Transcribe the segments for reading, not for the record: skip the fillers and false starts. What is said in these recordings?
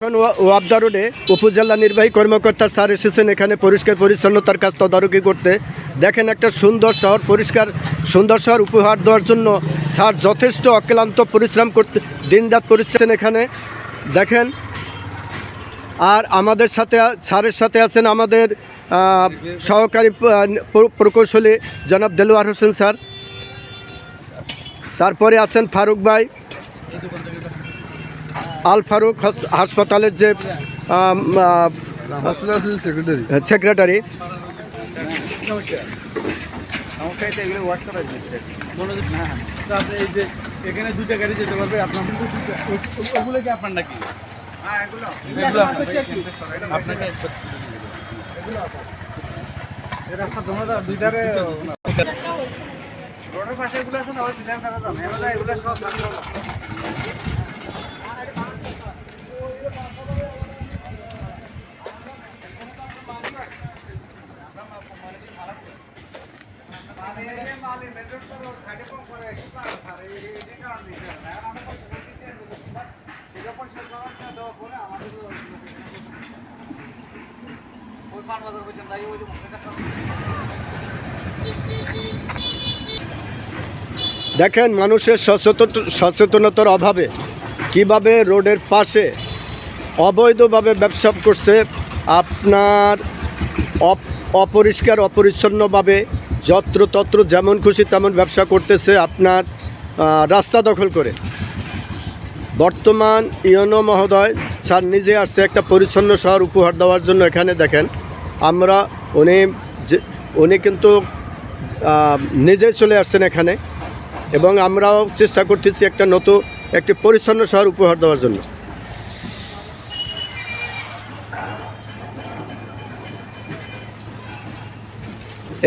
এখন ওয়াবদা রোডে উপজেলা নির্বাহী কর্মকর্তা স্যার এসেছেন এখানে পরিষ্কার পরিচ্ছন্নতার কাজ তদারকি করতে। দেখেন একটা সুন্দর শহর, পরিষ্কার সুন্দর শহর উপহার দেওয়ার জন্য স্যার যথেষ্ট অক্লান্ত পরিশ্রম করতে দিনরাত পরিশ্রম এখানে দেখেন। আর আমাদের সাথে স্যারের সাথে আছেন আমাদের সহকারী প্রকৌশলী জনাব দেলোয়ার হোসেন স্যার, তারপরে আছেন ফারুক ভাই, আল ফারুক হাসপাতালের যে সেক্রেটারি। এখানে দুইটা গাড়ি যেতে পারবে আপনার নাকি? রোডের পাশে এগুলো আছে না, ওই বিধান কাটা যান এগুলো সব দেখেন মানুষের সচেতনতার অভাবে কিভাবে রোডের পাশে অবৈধভাবে ব্যবসা করছে, আপনার অপরিষ্কার অপরিচ্ছন্নভাবে যত্রতত্র যেমন খুশি তেমন ব্যবসা করতেছে, আপনার রাস্তা দখল করে। বর্তমান ইউনো মহোদয় স্যার নিজে আসছে একটা পরিচ্ছন্ন শহর উপহার দেওয়ার জন্য। এখানে দেখেন আমরা উনি কিন্তু নিজেই চলে আসছেন এখানে, এবং আমরাও চেষ্টা করতেছি একটি পরিচ্ছন্ন শহর উপহার দেওয়ার জন্য।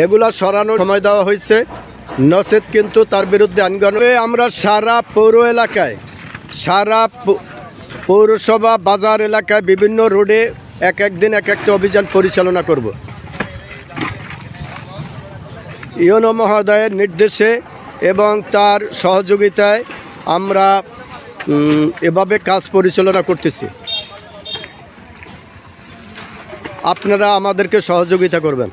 এগুলা সরানোর সময় দেওয়া হয়েছে, নচেত কিন্তু তার বিরুদ্ধে আইন। আমরা সারা পৌর এলাকায়, সারা পৌরসভা বাজার এলাকায় বিভিন্ন রোডে এক একদিন এক একটা অভিযান পরিচালনা করব। ইউনো মহোদয়ের নির্দেশে এবং তার সহযোগিতায় আমরা এভাবে কাজ পরিচালনা করতেছি। আপনারা আমাদেরকে সহযোগিতা করবেন।